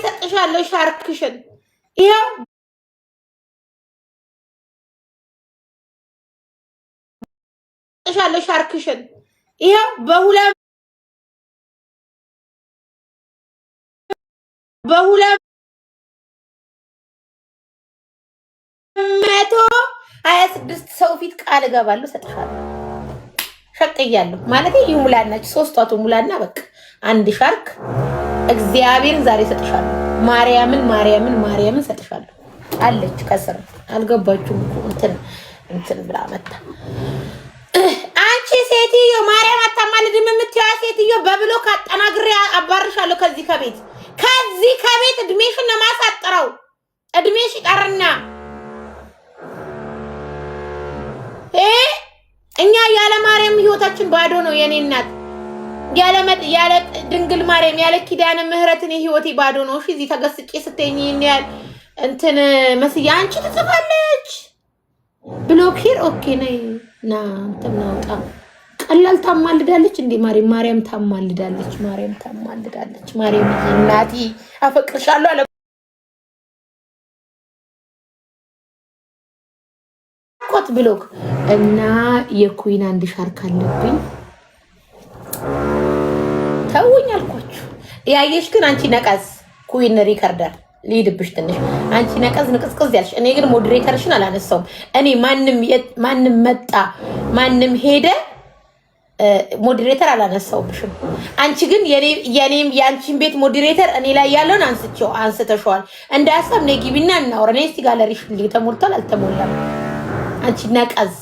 ሰጥሻለሁ ሻርክሽን ይሄው ሰጥሻለሁ ሻርክሽን ይሄው በሁለት 126 ሰው ፊት ቃል እገባለሁ ሰጥሻለሁ። ሸቀያለሁ ማለት ይሙላናች 3 ጧቱ ሙላና በቃ አንድ ሻርክ እግዚአብሔርን ዛሬ ሰጥሻለሁ። ማርያምን ሰጥሻለሁ አለች ከስር አልገባችሁም እንትን ብላ መጣ። አንቺ ሴትዮ ማርያም አታማልድም የምትያዋ ሴትዮ በብሎክ አጠናግሬ አባርሻለሁ ከዚህ ከቤት እድሜሽን ነው ማሳጥረው። እድሜሽ ይቀርና እኛ ያለ ማርያም ህይወታችን ባዶ ነው። የኔ እናት ያለ ድንግል ማርያም ያለ ኪዳነ ምህረትን ህይወቴ ባዶ ነው። እሺ እዚህ ተገስጬ ስትይኝ ይኛል እንትን መስያ አንቺ ትጽፋለች ብሎክ ሂር ኦኬ ነይ ና ተናውጣ ቀላል ታማልዳለች እንዴ ማርያም ታማልዳለች። ማርያም እናቲ አፈቅርሻለሁ አለ ኮት ብሎክ እና የኩዊን አንድ ሻርክ አለብኝ ተውኝ አልኳችሁ። ያየሽ ግን አንቺ ነቀዝ ኩዊን ሪከርደር ሊድብሽ ትንሽ አንቺ ነቀዝ ንቅዝቅዝ ያልሽ። እኔ ግን ሞዴሬተርሽን አላነሳውም። እኔ ማንም መጣ ማንም ሄደ ሞዴሬተር አላነሳውብሽም። አንቺ ግን የኔም ያንቺን ቤት ሞዴሬተር እኔ ላይ ያለውን አንስተሽዋል። እንዳያሰብ ነይ ግቢና እናውራ። እኔ እስቲ ጋለሪሽ ተሞልቷል አልተሞላም። አንቺ ነቀዝ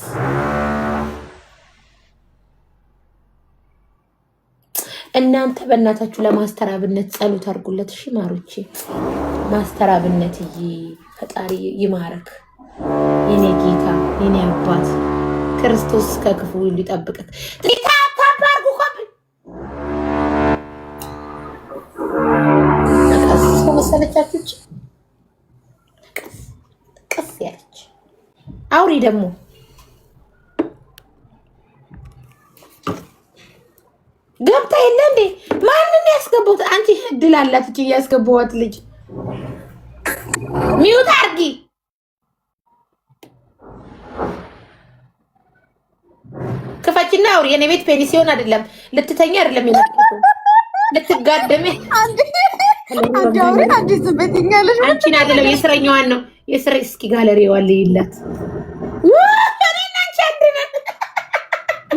እናንተ በእናታችሁ ለማስተራብነት ጸሎት አድርጉለት። እሺ ማሮቼ ማስተራብነት ፈጣሪ ይማረክ። የኔ ጌታ የኔ አባት ክርስቶስ ከክፉ ሊጠብቅክ ታታባርጉ ኮብ ቀስ መሰለቻችሁ ቀስ ያለች አውሪ ደግሞ ገብታ የለ እንዴ ማንን ያስገቡት? አንቺ እድል አላት እቺ ያስገቡዋት ልጅ ሚውት አርጊ። ክፈችና አውሪ። የኔ ቤት ፔኒሲዮን አይደለም ልትተኛ አይደለም የመጣው ልትጋደም አንቺ አውሪ። አንቺ ዝምብኛለሽ። አንቺን አይደለም የስረኛዋን ነው የስረ እስኪ ጋለሪው አለ ይላት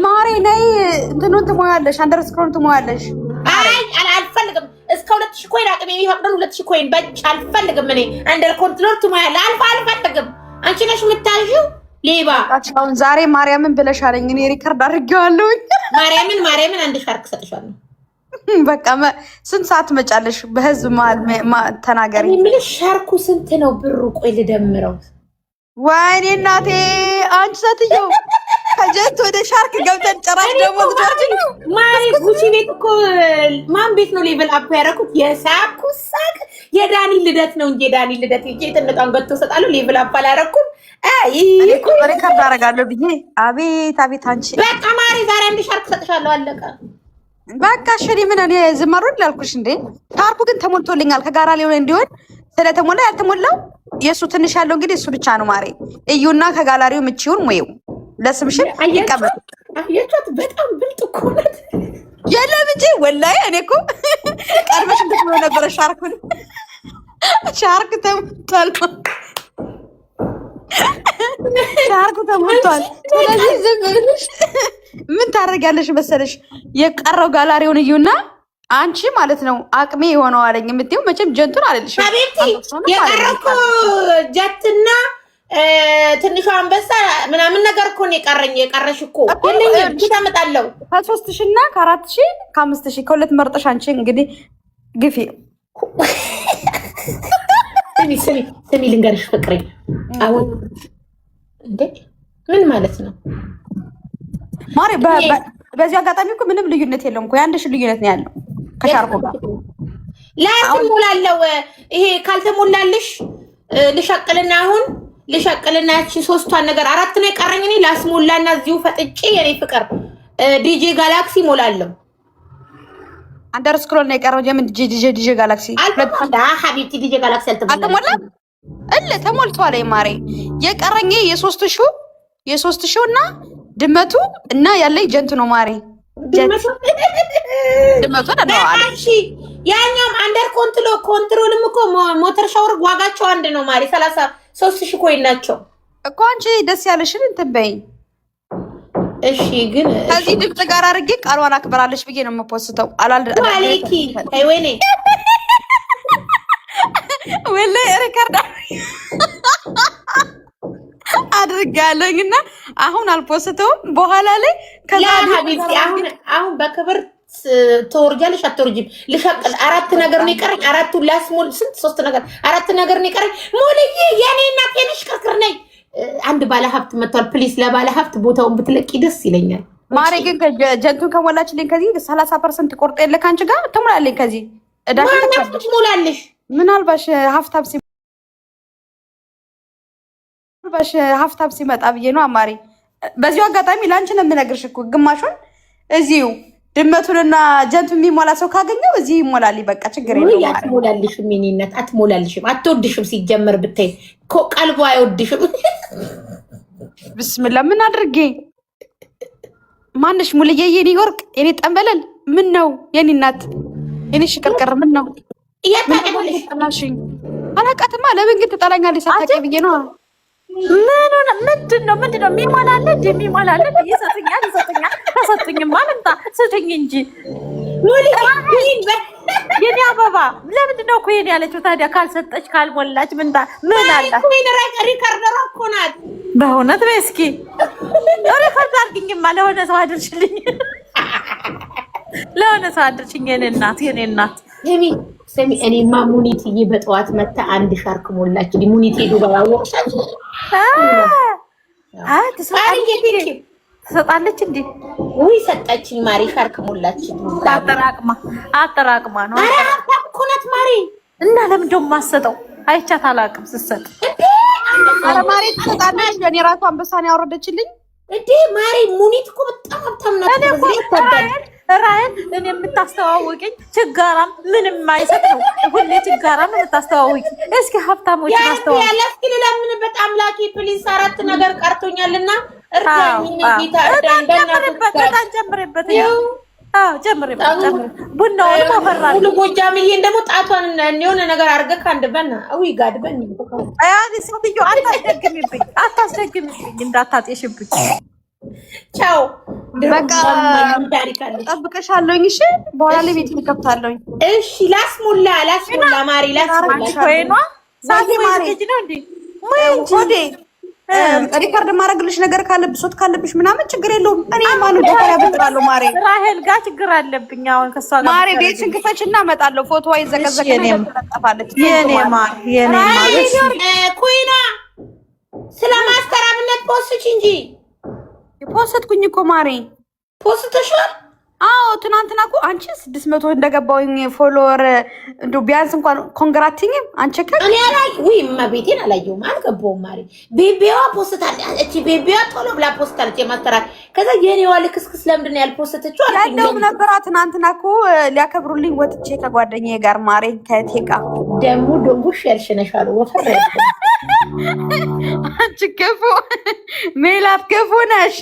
ማሬ ነይ እንትኑን ትሞያለሽ አንደርስክሮን ትሞያለሽ። አይ አልፈልግም። እስከ 2000 ኮይን አቅሜ የሚፈቅደው 2000 ኮይን በጭ አልፈልግም። እኔ አንደር ኮንትሮል ትሞያለሽ አልፈልግም። አንቺ ነሽ የምታዥው ሌባ። አሁን ዛሬ ማርያምን ብለሻለኝ እኔ ሪከርድ አድርጌዋለሁ። ማርያምን አንድ ሻርክ ሰጥሻለሁ። በቃ ስንት ሰዓት መጫለሽ? በህዝብ ተናገሪ። ምን ሻርኩ ስንት ነው ብሩ? ቆይ ልደምረው። ወይኔ እናቴ አንቺ ሰትየው ከጀት ወደ ሻርክ ገብተን ጨራሽ ደግሞ ትወርጂ ማሪ ጉቺ ቤት እኮ ማን ቤት ነው ሌቭል አፕ ያደረኩት? የሳኩ ሳቅ የዳኒ ልደት ነው እንጂ የዳኒ ልደት እንጂ ተነጣን ገጥቶ ሰጣለሁ። ሌቭል አፕ አላደረኩም። እኔ እኮ ሪከርድ አደርጋለሁ ብዬ አቤት አንቺ በቃ ማሪ ዛሬ አንድ ሻርክ ሰጥሻለሁ። አለቀ በቃ ሽሪ ምን እኔ ዝማሩን ላልኩሽ እንዴ። ሻርኩ ግን ተሞልቶልኛል። ከጋራ ሊሆን እንዲሆን ስለተሞላ ያልተሞላው የሱ ትንሽ ያለው እንግዲህ እሱ ብቻ ነው ማሪ። እዩና ከጋላሪው ምቺውን ሞየው ለስምሽን ይቀበል። አያቻት በጣም ብልጥ እኮ ናት። የለም እንጂ ወላሂ እኔ እኮ ቀርበሽ ብትኖር ነበር። ሻርክ ተሞልቷል። ስለዚህ ዝም ብለሽ ምን ታደርጊያለሽ መሰለሽ? የቀረው ጋላሪውን እዩና አንቺ ማለት ነው አቅሜ የሆነው አለኝ የምትይው መቼም ጀንቱን አለልሽ። አቤቲ የቀረኩ ጀትና ትንሿ አንበሳ ምናምን ነገር እኮ ነው የቀረሽ እኮ የለኝም። ታመጣለው ከ3000 እና ከ4000 ከ5000 ከሁለት መርጠሽ አንቺ እንግዲህ ግፊ። ስሚ ልንገርሽ ፍቅሬ፣ አሁን እንዴ ምን ማለት ነው ማሪ? በዚህ አጋጣሚ እኮ ምንም ልዩነት የለውም እኮ የአንድሽ ልዩነት ነው ያለው ከሻርኩ ጋር ላትሞላለው። ይሄ ካልተሞላልሽ ልሸቅልና አሁን ልሸቅልና ያቺ ሶስቷን ነገር 4 ነው የቀረኝ። እኔ ላስሞላና እዚሁ ፈጥጬ የኔ ፍቅር ዲጄ ጋላክሲ ሞላለሁ። አንደርስክሮል ነው የቀረው። የምን ዲጄ ጋላክሲ አልተሞላ ሀቢብቲ ዲጄ ጋላክሲ አልተሞላ ተሞልቷል። ማሬ የቀረኝ የሶስት ሺው እና ድመቱ እና ያለኝ ጀንቱ ነው ማሬ። ድመቱ ነው እሺ። ያኛም አንደር ኮንትሮልም እኮ ሞተር ሻወር ዋጋቸው አንድ ነው ማሬ። 33 ሺህ ኮይን ናቸው እኮ። አንቺ ደስ ያለሽን እንትን በይኝ እሺ። ግን ከዚህ ድምፅ ጋር አድርጌ ቃሏን አክብራለች ብዬ ነው የምፖስተው። አላልኪ ወይኔ ወላሂ ሪከርድ አድርጋለሁና አሁን አልፖስተውም። በኋላ ላይ ከዛ ሀቢብቲ አሁን በክብር ተወርጃለሽ አትወርጂም? ልሸቅል 4 ነገር ነው ይቀረኝ። 4ቱን ላስሞል ስንት 3 ነገር 4 ነገር ነው ይቀረኝ። ሞልዬ የኔ እናት የነሽ ክርክር ነኝ። አንድ ባለ ሀብት መጥቷል። ፕሊስ ለባለ ሀብት ቦታውን ብትለቂ ደስ ይለኛል ማሬ። ግን ጀንቱን ከሞላችልኝ ከዚህ 30% ቆርጥ የለ ካንቺ ጋር ትሞላለኝ። ከዚህ እዳሽ ትሞላለሽ። ምናልባሽ ሀፍታብ ሲመጣ ብዬ ነው አማሪ። በዚሁ አጋጣሚ ላንቺ ነው የምነግርሽ እኮ ግማሹን እዚሁ ድመቱንና ጀንቱ የሚሞላ ሰው ካገኘው እዚህ ይሞላል። በቃ ችግር የለውም። አትሞላልሽም፣ ሚኒነት አትሞላልሽም። አትወድሽም። ሲጀመር ብታይ ቀልቦ አይወድሽም። ብስምላ ምን አድርጌ ማንሽ ሙልዬ የኔ ወርቅ የኔ ጠንበለል ምን ነው የኔ እናት የኔ ሽቅርቅር ምን ነው እያጣቀለሽኝ አላቃትማ። ለምን ግን ትጠላኛለሽ? ሳታውቂ ብዬ ነው። ምንድን ነው የሚሞላል እንደ የሚሞላል እንደ ይሰጥኛል ተሰጥኝማ ልምጣ ስጥኝ እንጂ የኔ አበባ ለምንድን ነው እኮ የኔ ያለችው ታዲያ? ካልሰጠች ካልሞላች ምን አላት? ሪከርደሯ እኮ ናት በእውነት። በይ እስኪ ሪከርድ አድርጊኝማ ለሆነ ሰው አድርሽልኝ፣ ለሆነ ሰው አድርሽኝ የኔ እናት። ስሚ እኔማ ሙኒትዬ በጠዋት መታ አንድ ሻርክ ሞላች። ሙኒት ሄዱ ባያወቅሻት ትሰጣለች እንዴ? ውይ ሰጠችኝ ማሪ። ሻርክ ሞላች። አጠራቅማ ነው። ኧረ ሀብታም እኮ ናት ማሪ። እና ለምን ደሞ ማሰጠው? አይቻት አላውቅም ስትሰጥ። ኧረ ማሪ ትሰጣለች። እኔ ራሱ አንበሳን ያወረደችልኝ እንዴ ማሪ። ሙኒት እኮ በጣም ሀብታም ናት። ራይን እኔ የምታስተዋውቅኝ ችጋራም ምንም አይሰጥ ነው። ሁሌ ችጋራም የምታስተዋውቅኝ። እስኪ ሀብታሞች አስተዋውቅ። ያለስኪ ለምን በጣም ላኪ ፕሊስ። 4 ነገር ቀርቶኛልና እርዳኝ ጌታ እርዳኝ። ጨምሬበት ቡናውን ማፈራል። ሁሉ ጎጃምዬን ደግሞ ጣቷን የሆነ ነገር አድርገህ ካንድ በና አዊ ጋድ በኒ ሴትዮ አታስደግምብኝ እንዳታጤሽብኝ። ቻው በቃ ጠብቀሻለሁኝ። እሺ በኋላ ላይ ቤት ልከፍታለሁኝ። እሺ ላስሙላ ማሪ ላስሙላ ሪከርድ ማድረግልሽ ነገር ካለ ብሶት ካለብሽ ምናምን ችግር የለውም። እኔ ማኑ ደፈራ ብጥራለሁ ማሬ። ራሄል ጋር ችግር አለብኝ አሁን ከሷ ጋር ማሬ። ቤትሽን ክፈችና እመጣለሁ። ፎቶዋ ይዘቀዘቀና ተለጠፋለች። የኔ ማር ኩይና ስለ ማስተራብነት ፖስት እንጂ ፖስትኩኝ እኮ ማሬ። ፖስትሻል? አዎ ትናንትና እኮ አንቺ 600 እንደገባውኝ ፎሎወር እንደው ቢያንስ እንኳን ኮንግራቲንግ አንቺ እኔ ወይ ማቤቴን አላየሁም፣ አልገባውም ማሪ። ቤቢዋ ፖስታለች። እቺ ቤቢዋ ቶሎ ብላ ፖስታለች የማስተራ። ከዛ የኔዋ ልክስክስ ለምንድን ነው ያልፖስተችው? ያለው ነበር ትናንትና እኮ ሊያከብሩልኝ ወጥቼ ከጓደኛዬ ጋር ማሬ ከቴቃ ደሙ ደንቡሽ ያልሽነሻሉ ወፈረ አንቺ ገፎ ሜላት ገፎ ነሽ።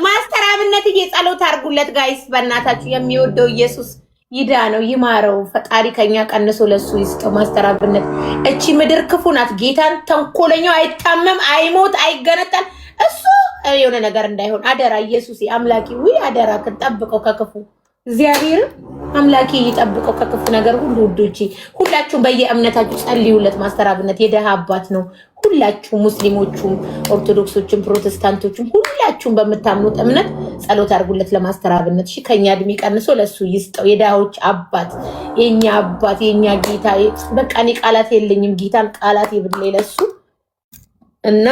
ማስተር አብነት ጸሎት አድርጉለት ጋይስ፣ በእናታችሁ የሚወደው ኢየሱስ ይዳ ነው ይማረው። ፈጣሪ ከኛ ቀንሶ ለሱ ይስጠው። ማስተር አብነት እቺ ምድር ክፉ ናት። ጌታን ተንኮለኛው አይታመም፣ አይሞት፣ አይገነጠል። እሱ የሆነ ነገር እንዳይሆን አደራ ኢየሱስ አምላኪ ወይ አደራ ከጠብቀው ከክፉ እግዚአብሔር አምላኪ ይጠብቀው ከክፉ ነገር ሁሉ። ውዶቼ ሁላችሁም በየእምነታችሁ ጸልዩለት። ማስተር አብነት የደሃ አባት ነው። ሁላችሁም ሙስሊሞቹም፣ ኦርቶዶክሶችም፣ ፕሮቴስታንቶችም ሁላችሁም በምታምኑት እምነት ጸሎት አድርጉለት ለማስተር አብነት። እሺ ከኛ እድሜ ቀንሶ ለሱ ይስጠው። የደሃዎች አባት፣ የኛ አባት፣ የኛ ጌታ። በቃ እኔ ቃላት የለኝም። ጌታን ቃላት ይብልኝ ለሱ እና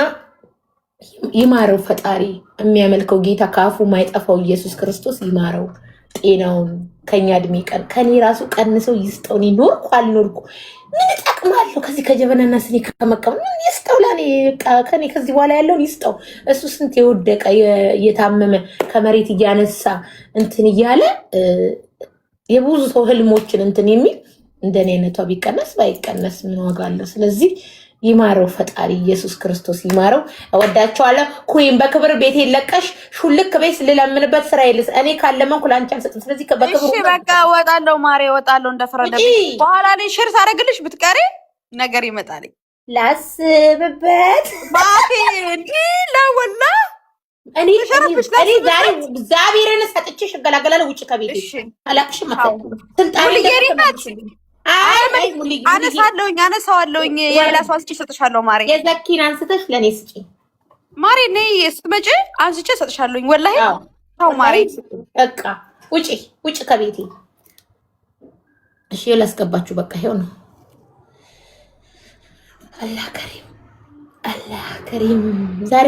ይማረው ፈጣሪ። የሚያመልከው ጌታ ከአፉ ማይጠፋው ኢየሱስ ክርስቶስ ይማረው። ጤናውን ከኛ እድሜ ቀን ከኔ ራሱ ቀንሰው ይስጠው። እኔ ኖርኩ አልኖርኩ ምን እጠቅማለሁ? ከዚህ ከጀበናና ስኒ ከመቀም ምን ይስጠው? ለኔ ከኔ ከዚህ በኋላ ያለውን ይስጠው። እሱ ስንት የወደቀ የታመመ ከመሬት እያነሳ እንትን እያለ የብዙ ሰው ህልሞችን እንትን የሚል እንደኔ አይነቷ ቢቀነስ ባይቀነስ ምን ዋጋ አለው? ስለዚህ ይማረው ፈጣሪ ኢየሱስ ክርስቶስ ይማረው። እወዳቸዋለሁ። ኩይን በክብር ቤት ለቀሽ ሹልክ ቤት ልለምንበት ስራ ይልስ እኔ ካለመንኩ ላንቺ አልሰጥም። ስለዚህ በክብር እሺ በቃ እወጣለሁ ማሬ እወጣለሁ። እንደፈረደብኝ በኋላ ላይ ሽር ሳደርግልሽ ብትቀሪ ነገር ይመጣል። ላስብበት ባቴ እንዲ ለወላ እኔ ዛሬ እግዚአብሔርን ሰጥቼሽ እገላገላለሁ። ውጭ ከቤት አላቅሽ ማለት ስልጣን ይገሪናት አነሳዋለሁኝ የሌላ ሰው አንስቼ እሰጥሻለሁ። ማሬ የዘኪን አንስተሽ ለእኔ ስጪ ማሬ። ነይ ስትመጪ አንስቼ እሰጥሻለሁኝ። ወላሂ ተው ማሬ በቃ ውጪ ከቤቴ። እሺ ላስገባችሁ። በቃ ይሄው ነው። አላህ ከሪም ዛሬ